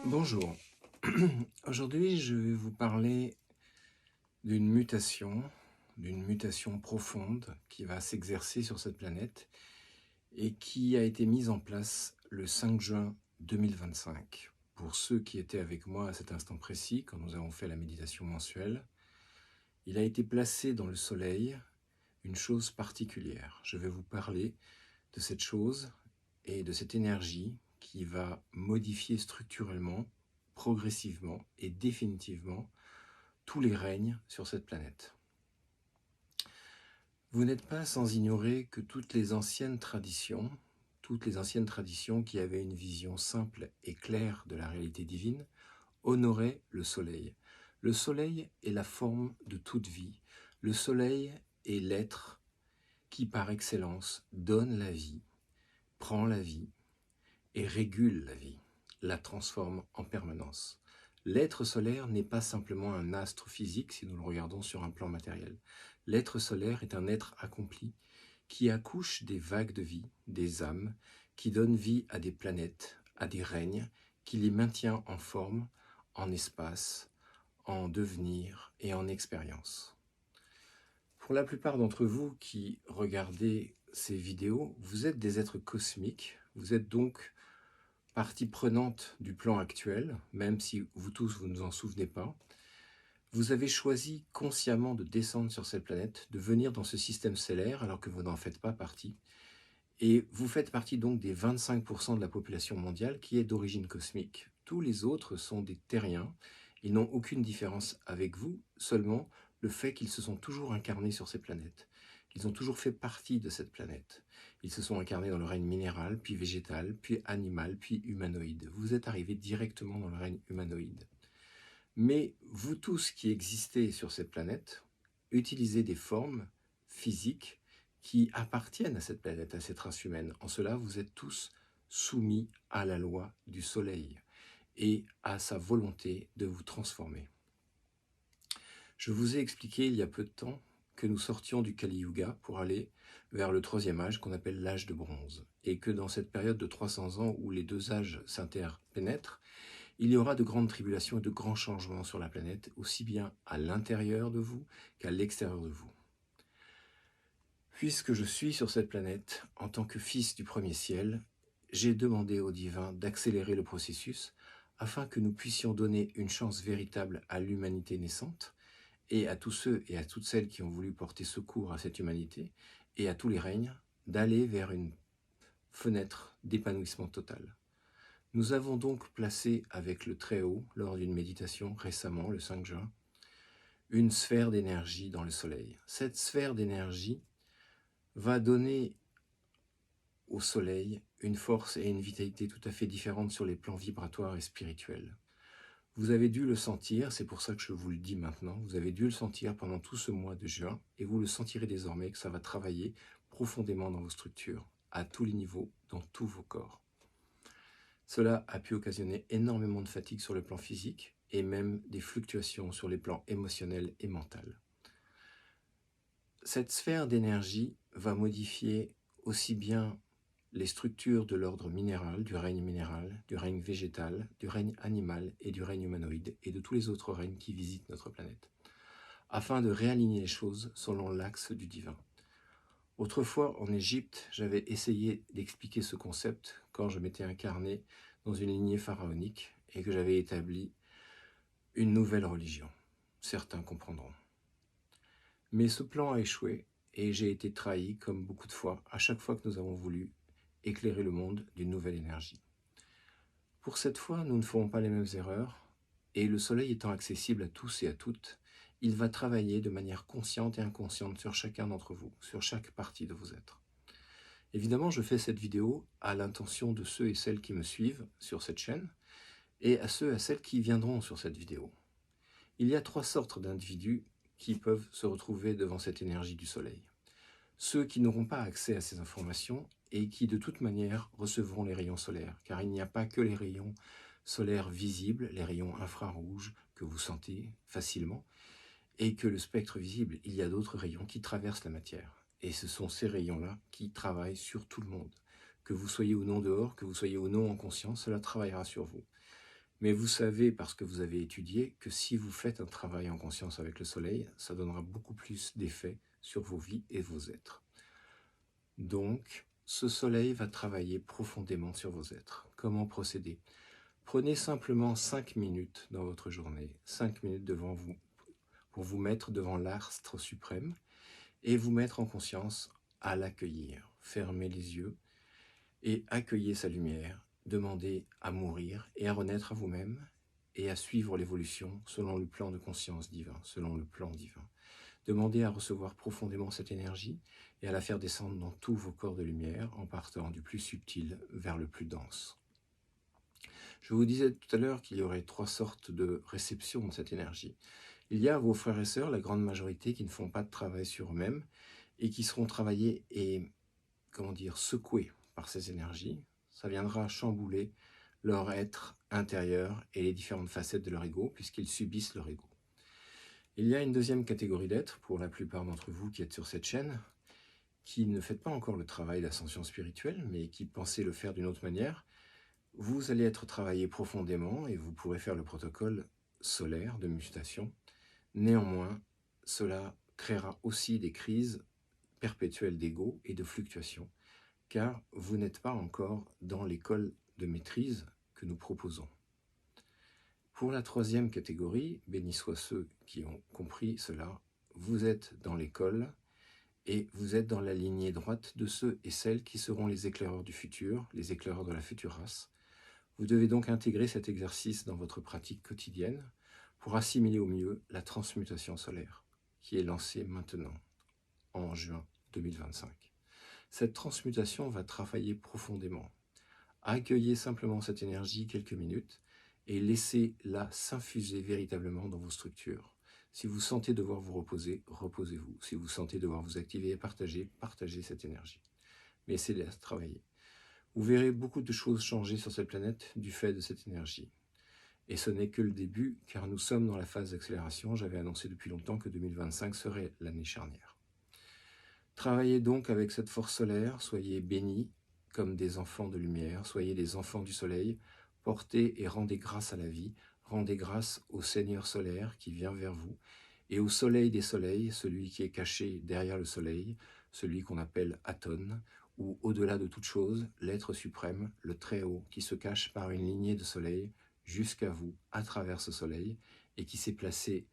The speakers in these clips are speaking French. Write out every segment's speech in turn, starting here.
Bonjour. Aujourd'hui, je vais vous parler d'une mutation profonde qui va s'exercer sur cette planète et qui a été mise en place le 5 juin 2025. Pour ceux qui étaient avec moi à cet instant précis, quand nous avons fait la méditation mensuelle, il a été placé dans le Soleil une chose particulière. Je vais vous parler de cette chose et de cette énergie qui va modifier structurellement, progressivement et définitivement tous les règnes sur cette planète. Vous n'êtes pas sans ignorer que toutes les anciennes traditions qui avaient une vision simple et claire de la réalité divine, honoraient le soleil. Le soleil est la forme de toute vie. Le soleil est l'être qui, par excellence, donne la vie, prend la vie et régule la vie, la transforme en permanence. L'être solaire n'est pas simplement un astre physique si nous le regardons sur un plan matériel. L'être solaire est un être accompli qui accouche des vagues de vie, des âmes, qui donne vie à des planètes, à des règnes, qui les maintient en forme, en espace, en devenir et en expérience. Pour la plupart d'entre vous qui regardez ces vidéos, vous êtes des êtres cosmiques, vous êtes donc partie prenante du plan actuel, même si vous tous vous ne vous en souvenez pas. Vous avez choisi consciemment de descendre sur cette planète, de venir dans ce système stellaire alors que vous n'en faites pas partie. Et vous faites partie donc des 25% de la population mondiale qui est d'origine cosmique. Tous les autres sont des terriens. Ils n'ont aucune différence avec vous, seulement le fait qu'ils se sont toujours incarnés sur ces planètes. Ils ont toujours fait partie de cette planète. Ils se sont incarnés dans le règne minéral, puis végétal, puis animal, puis humanoïde. Vous êtes arrivés directement dans le règne humanoïde. Mais vous tous qui existez sur cette planète, utilisez des formes physiques qui appartiennent à cette planète, à cette race humaine. En cela, vous êtes tous soumis à la loi du soleil et à sa volonté de vous transformer. Je vous ai expliqué il y a peu de temps que nous sortions du Kali Yuga pour aller vers le troisième âge qu'on appelle l'âge de bronze, et que dans cette période de 300 ans où les deux âges s'interpénètrent, il y aura de grandes tribulations et de grands changements sur la planète, aussi bien à l'intérieur de vous qu'à l'extérieur de vous. Puisque je suis sur cette planète, en tant que fils du premier ciel, j'ai demandé au divin d'accélérer le processus afin que nous puissions donner une chance véritable à l'humanité naissante et à tous ceux et à toutes celles qui ont voulu porter secours à cette humanité et à tous les règnes d'aller vers une fenêtre d'épanouissement total. Nous avons donc placé avec le Très-Haut, lors d'une méditation récemment, le 5 juin, une sphère d'énergie dans le Soleil. Cette sphère d'énergie va donner au Soleil une force et une vitalité tout à fait différentes sur les plans vibratoires et spirituels. Vous avez dû le sentir, c'est pour ça que je vous le dis maintenant, vous avez dû le sentir pendant tout ce mois de juin et vous le sentirez désormais que ça va travailler profondément dans vos structures, à tous les niveaux, dans tous vos corps. Cela a pu occasionner énormément de fatigue sur le plan physique et même des fluctuations sur les plans émotionnels et mental. Cette sphère d'énergie va modifier aussi bien les structures de l'ordre minéral, du règne végétal, du règne animal et du règne humanoïde et de tous les autres règnes qui visitent notre planète, afin de réaligner les choses selon l'axe du divin. Autrefois, en Égypte, j'avais essayé d'expliquer ce concept quand je m'étais incarné dans une lignée pharaonique et que j'avais établi une nouvelle religion. Certains comprendront. Mais ce plan a échoué et j'ai été trahi, comme beaucoup de fois, à chaque fois que nous avons voulu éclairer le monde d'une nouvelle énergie. Pour cette fois, nous ne ferons pas les mêmes erreurs et le soleil étant accessible à tous et à toutes, il va travailler de manière consciente et inconsciente sur chacun d'entre vous, sur chaque partie de vos êtres. Évidemment, je fais cette vidéo à l'intention de ceux et celles qui me suivent sur cette chaîne et à ceux et à celles qui viendront sur cette vidéo. Il y a trois sortes d'individus qui peuvent se retrouver devant cette énergie du soleil. Ceux qui n'auront pas accès à ces informations et qui de toute manière recevront les rayons solaires, car il n'y a pas que les rayons solaires visibles, les rayons infrarouges que vous sentez facilement, et que le spectre visible, il y a d'autres rayons qui traversent la matière. Et ce sont ces rayons-là qui travaillent sur tout le monde. Que vous soyez ou non dehors, que vous soyez ou non en conscience, cela travaillera sur vous. Mais vous savez, parce que vous avez étudié, que si vous faites un travail en conscience avec le soleil, ça donnera beaucoup plus d'effet sur vos vies et vos êtres. Donc, ce soleil va travailler profondément sur vos êtres. Comment procéder? Prenez simplement 5 minutes dans votre journée, 5 minutes devant vous, pour vous mettre devant l'astre suprême et vous mettre en conscience à l'accueillir. Fermez les yeux et accueillez sa lumière. Demandez à mourir et à renaître à vous-même et à suivre l'évolution selon le plan de conscience divin, selon le plan divin. Demandez à recevoir profondément cette énergie et à la faire descendre dans tous vos corps de lumière en partant du plus subtil vers le plus dense. Je vous disais tout à l'heure qu'il y aurait 3 sortes de réception de cette énergie. Il y a vos frères et sœurs, la grande majorité, qui ne font pas de travail sur eux-mêmes et qui seront travaillés et, secoués par ces énergies. Ça viendra chambouler leur être intérieur et les différentes facettes de leur ego, puisqu'ils subissent leur ego. Il y a une deuxième catégorie d'êtres, pour la plupart d'entre vous qui êtes sur cette chaîne, qui ne faites pas encore le travail d'ascension spirituelle, mais qui pensez le faire d'une autre manière. Vous allez être travaillé profondément et vous pourrez faire le protocole solaire de mutation. Néanmoins, cela créera aussi des crises perpétuelles d'ego et de fluctuations, car vous n'êtes pas encore dans l'école de maîtrise que nous proposons. Pour la troisième catégorie, bénis soient ceux qui ont compris cela, vous êtes dans l'école et vous êtes dans la lignée droite de ceux et celles qui seront les éclaireurs du futur, les éclaireurs de la future race. Vous devez donc intégrer cet exercice dans votre pratique quotidienne pour assimiler au mieux la transmutation solaire qui est lancée maintenant, en juin 2025. Cette transmutation va travailler profondément. Accueillez simplement cette énergie quelques minutes et laissez-la s'infuser véritablement dans vos structures. Si vous sentez devoir vous reposer, reposez-vous. Si vous sentez devoir vous activer et partager, partagez cette énergie. Mais laissez-la travailler. Vous verrez beaucoup de choses changer sur cette planète du fait de cette énergie. Et ce n'est que le début, car nous sommes dans la phase d'accélération. J'avais annoncé depuis longtemps que 2025 serait l'année charnière. Travaillez donc avec cette force solaire, soyez bénis comme des enfants de lumière, soyez des enfants du soleil, portez et rendez grâce à la vie, rendez grâce au Seigneur solaire qui vient vers vous, et au soleil des soleils, celui qui est caché derrière le soleil, celui qu'on appelle Aton, ou au-delà de toute chose, l'être suprême, le Très-Haut, qui se cache par une lignée de soleil jusqu'à vous, à travers ce soleil, et qui s'est placé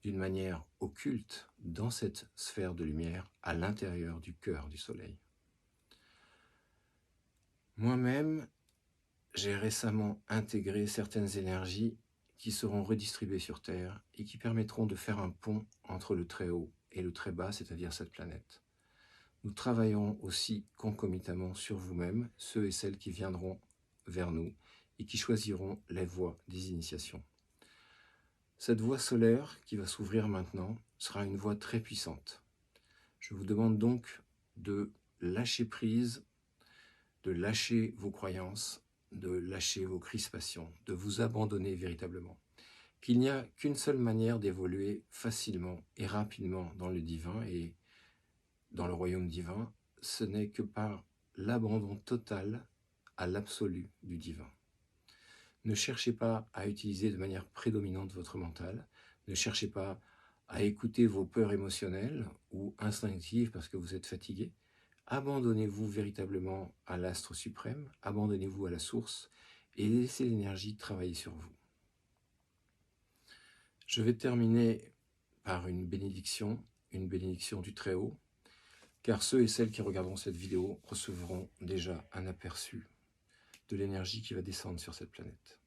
d'une manière occulte dans cette sphère de lumière à l'intérieur du cœur du soleil. Moi-même, j'ai récemment intégré certaines énergies qui seront redistribuées sur Terre et qui permettront de faire un pont entre le très haut et le très bas, c'est-à-dire cette planète. Nous travaillerons aussi concomitamment sur vous-même, ceux et celles qui viendront vers nous et qui choisiront les voies des initiations. Cette voie solaire qui va s'ouvrir maintenant sera une voie très puissante. Je vous demande donc de lâcher prise, de lâcher vos croyances, de lâcher vos crispations, de vous abandonner véritablement. Qu'il n'y a qu'une seule manière d'évoluer facilement et rapidement dans le divin et dans le royaume divin, ce n'est que par l'abandon total à l'absolu du divin. Ne cherchez pas à utiliser de manière prédominante votre mental, ne cherchez pas à écouter vos peurs émotionnelles ou instinctives parce que vous êtes fatigué. Abandonnez-vous véritablement à l'astre suprême, abandonnez-vous à la source et laissez l'énergie travailler sur vous. Je vais terminer par une bénédiction du Très-Haut, car ceux et celles qui regarderont cette vidéo recevront déjà un aperçu de l'énergie qui va descendre sur cette planète.